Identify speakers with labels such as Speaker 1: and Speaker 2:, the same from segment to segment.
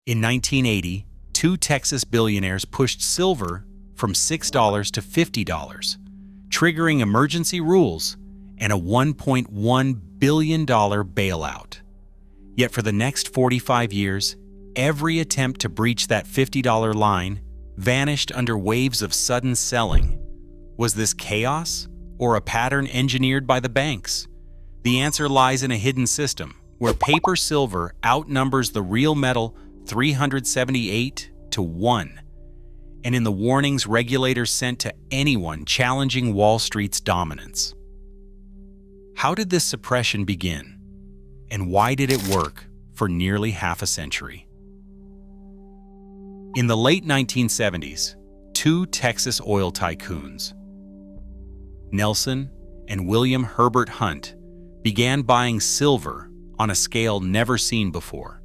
Speaker 1: In 1980, two Texas billionaires pushed silver from $6 to $50, triggering emergency rules and a $1.1 billion bailout. Yet for the next 45 years, every attempt to breach that $50 line vanished under waves of sudden selling. Was this chaos or a pattern engineered by the banks? The answer lies in a hidden system where paper silver outnumbers the real metal 378 to 1, and in the warnings regulators sent to anyone challenging Wall Street's dominance. How did this suppression begin, and why did it work for nearly half a century? In the late 1970s, two Texas oil tycoons, Nelson and William Herbert Hunt, began buying silver on a scale never seen before.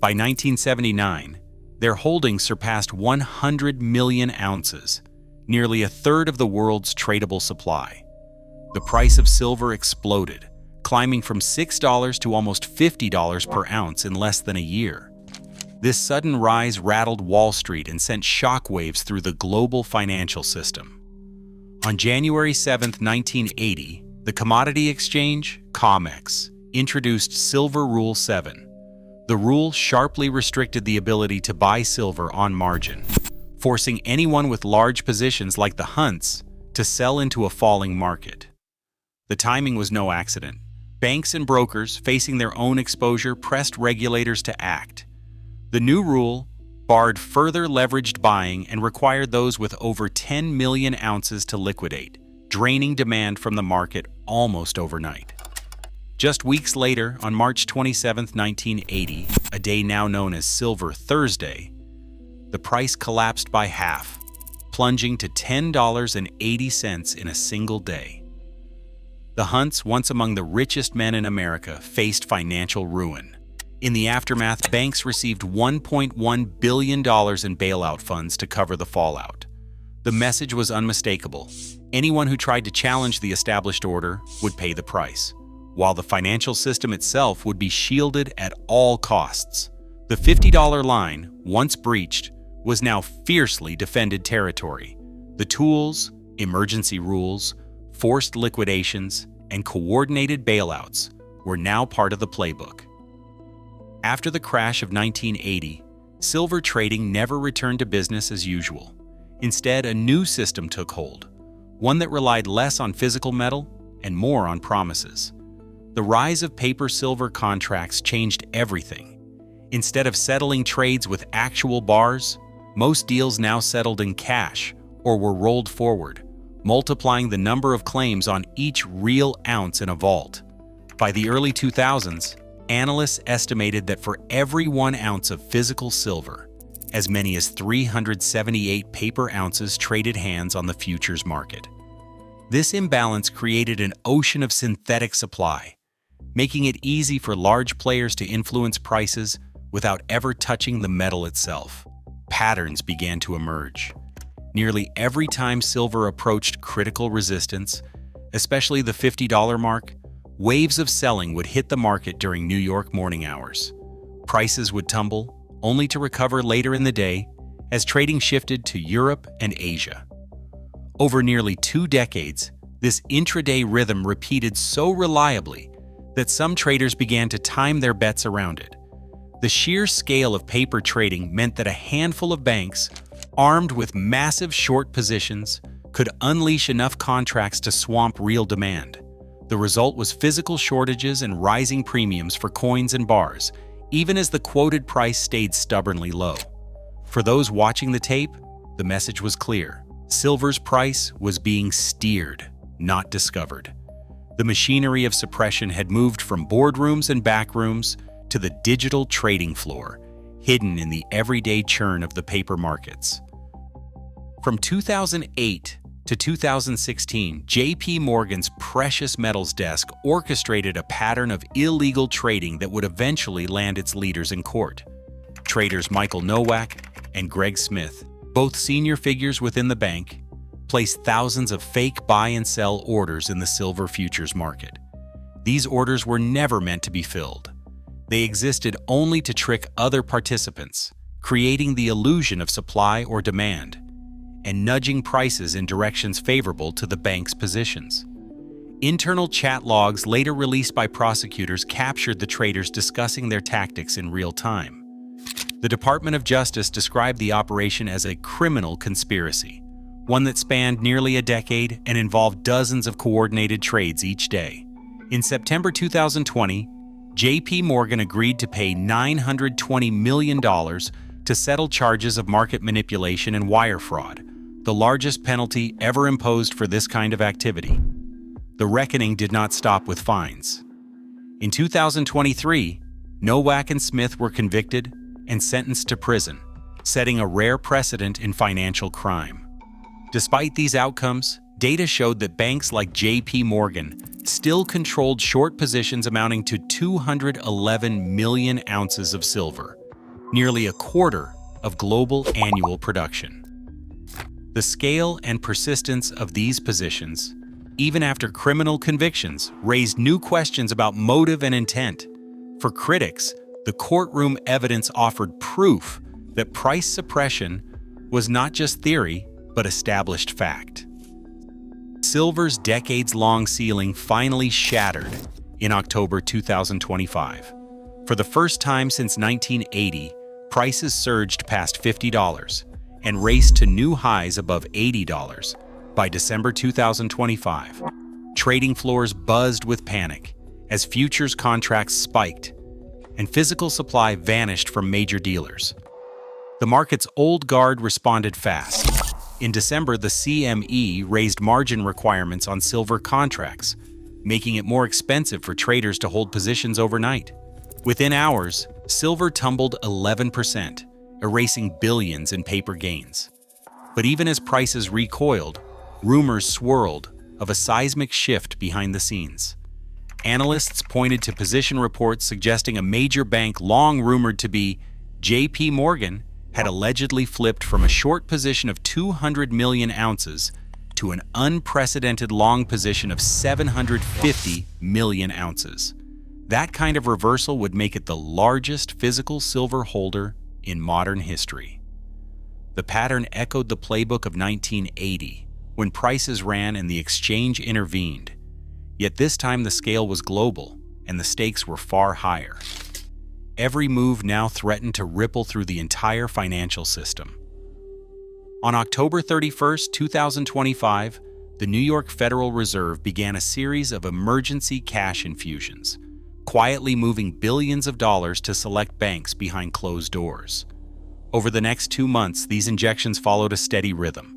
Speaker 1: By 1979, their holdings surpassed 100 million ounces, nearly a third of the world's tradable supply. The price of silver exploded, climbing from $6 to almost $50 per ounce in less than a year. This sudden rise rattled Wall Street and sent shockwaves through the global financial system. On January 7, 1980, the commodity exchange, COMEX, introduced Silver Rule 7. The rule sharply restricted the ability to buy silver on margin, forcing anyone with large positions like the Hunts to sell into a falling market. The timing was no accident. Banks and brokers, facing their own exposure, pressed regulators to act. The new rule barred further leveraged buying and required those with over 10 million ounces to liquidate, draining demand from the market almost overnight. Just weeks later, on March 27, 1980, a day now known as Silver Thursday, the price collapsed by half, plunging to $10.80 in a single day. The Hunts, once among the richest men in America, faced financial ruin. In the aftermath, banks received $1.1 billion in bailout funds to cover the fallout. The message was unmistakable. Anyone who tried to challenge the established order would pay the price, while the financial system itself would be shielded at all costs. The $50 line, once breached, was now fiercely defended territory. The tools, emergency rules, forced liquidations, and coordinated bailouts were now part of the playbook. After the crash of 1980, silver trading never returned to business as usual. Instead, a new system took hold, one that relied less on physical metal and more on promises. The rise of paper silver contracts changed everything. Instead of settling trades with actual bars, most deals now settled in cash or were rolled forward, multiplying the number of claims on each real ounce in a vault. By the early 2000s, analysts estimated that for every 1 ounce of physical silver, as many as 378 paper ounces traded hands on the futures market. This imbalance created an ocean of synthetic supply, making it easy for large players to influence prices without ever touching the metal itself. Patterns began to emerge. Nearly every time silver approached critical resistance, especially the $50 mark, waves of selling would hit the market during New York morning hours. Prices would tumble, only to recover later in the day as trading shifted to Europe and Asia. Over nearly 2 decades, this intraday rhythm repeated so reliably that some traders began to time their bets around it. The sheer scale of paper trading meant that a handful of banks, armed with massive short positions, could unleash enough contracts to swamp real demand. The result was physical shortages and rising premiums for coins and bars, even as the quoted price stayed stubbornly low. For those watching the tape, the message was clear. Silver's price was being steered, not discovered. The machinery of suppression had moved from boardrooms and backrooms to the digital trading floor, hidden in the everyday churn of the paper markets. From 2008 to 2016, J.P. Morgan's precious metals desk orchestrated a pattern of illegal trading that would eventually land its leaders in court. Traders Michael Nowak and Greg Smith, both senior figures within the bank, placed thousands of fake buy and sell orders in the silver futures market. These orders were never meant to be filled. They existed only to trick other participants, creating the illusion of supply or demand, and nudging prices in directions favorable to the bank's positions. Internal chat logs later released by prosecutors captured the traders discussing their tactics in real time. The Department of Justice described the operation as a criminal conspiracy, one that spanned nearly a decade and involved dozens of coordinated trades each day. In September 2020, J.P. Morgan agreed to pay $920 million to settle charges of market manipulation and wire fraud, the largest penalty ever imposed for this kind of activity. The reckoning did not stop with fines. In 2023, Nowak and Smith were convicted and sentenced to prison, setting a rare precedent in financial crime. Despite these outcomes, data showed that banks like J.P. Morgan still controlled short positions amounting to 211 million ounces of silver, nearly a quarter of global annual production. The scale and persistence of these positions, even after criminal convictions, raised new questions about motive and intent. For critics, the courtroom evidence offered proof that price suppression was not just theory, but established fact. Silver's decades-long ceiling finally shattered in October 2025. For the first time since 1980, prices surged past $50 and raced to new highs above $80 by December 2025. Trading floors buzzed with panic as futures contracts spiked and physical supply vanished from major dealers. The market's old guard responded fast. In December, the CME raised margin requirements on silver contracts, making it more expensive for traders to hold positions overnight. Within hours, silver tumbled 11%, erasing billions in paper gains. But even as prices recoiled, rumors swirled of a seismic shift behind the scenes. Analysts pointed to position reports suggesting a major bank long rumored to be J.P. Morgan had allegedly flipped from a short position of 200 million ounces to an unprecedented long position of 750 million ounces. That kind of reversal would make it the largest physical silver holder in modern history. The pattern echoed the playbook of 1980, when prices ran and the exchange intervened. Yet this time the scale was global, and the stakes were far higher. Every move now threatened to ripple through the entire financial system. On October 31, 2025, the New York Federal Reserve began a series of emergency cash infusions, quietly moving billions of dollars to select banks behind closed doors. Over the next 2 months, these injections followed a steady rhythm.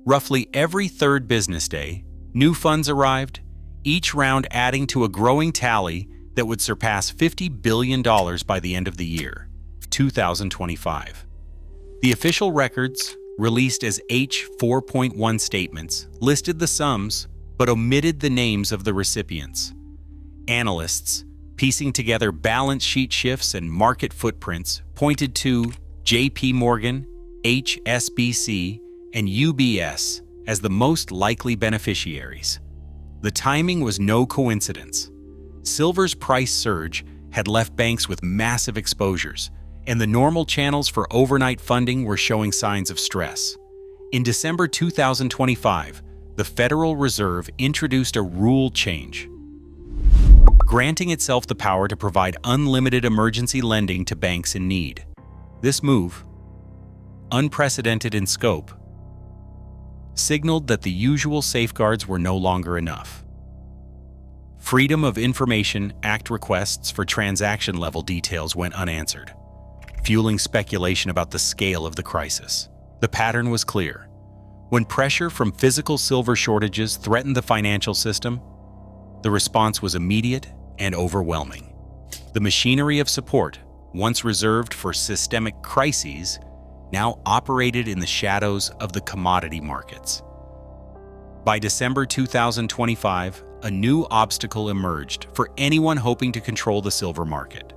Speaker 1: Roughly every third business day, new funds arrived, each round adding to a growing tally that would surpass $50 billion by the end of the year, 2025. The official records, released as H-4.1 statements, listed the sums but omitted the names of the recipients. Analysts, piecing together balance sheet shifts and market footprints, pointed to J.P. Morgan, HSBC, and UBS as the most likely beneficiaries. The timing was no coincidence. Silver's price surge had left banks with massive exposures, and the normal channels for overnight funding were showing signs of stress. In December 2025, the Federal Reserve introduced a rule change, granting itself the power to provide unlimited emergency lending to banks in need. This move, unprecedented in scope, signaled that the usual safeguards were no longer enough. Freedom of Information Act requests for transaction-level details went unanswered, fueling speculation about the scale of the crisis. The pattern was clear. When pressure from physical silver shortages threatened the financial system, the response was immediate and overwhelming. The machinery of support, once reserved for systemic crises, now operated in the shadows of the commodity markets. By December 2025, a new obstacle emerged for anyone hoping to control the silver market.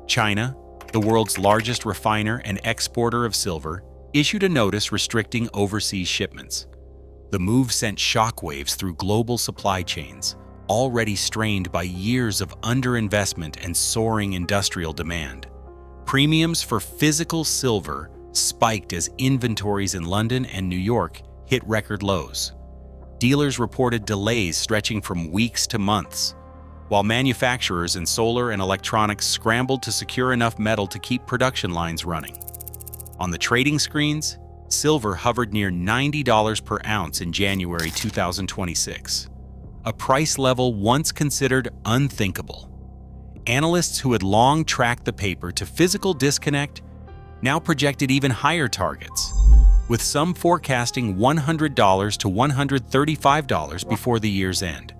Speaker 1: China, the world's largest refiner and exporter of silver, issued a notice restricting overseas shipments. The move sent shockwaves through global supply chains, already strained by years of underinvestment and soaring industrial demand. Premiums for physical silver spiked as inventories in London and New York hit record lows. Dealers reported delays stretching from weeks to months, while manufacturers in solar and electronics scrambled to secure enough metal to keep production lines running. On the trading screens, silver hovered near $90 per ounce in January 2026, a price level once considered unthinkable. Analysts who had long tracked the paper to physical disconnect now projected even higher targets, with some forecasting $100 to $135 before the year's end.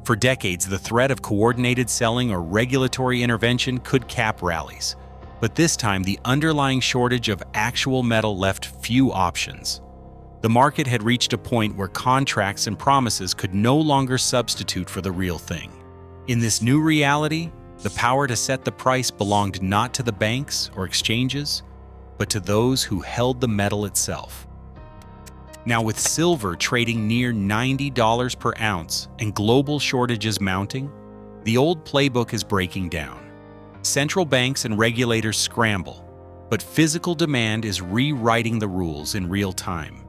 Speaker 1: For decades, the threat of coordinated selling or regulatory intervention could cap rallies, but this time the underlying shortage of actual metal left few options. The market had reached a point where contracts and promises could no longer substitute for the real thing. In this new reality, the power to set the price belonged not to the banks or exchanges, but to those who held the metal itself. Now, with silver trading near $90 per ounce and global shortages mounting, the old playbook is breaking down. Central banks and regulators scramble, but physical demand is rewriting the rules in real time.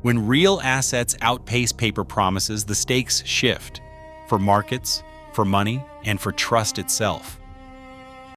Speaker 1: When real assets outpace paper promises, the stakes shift for markets, for money, and for trust itself.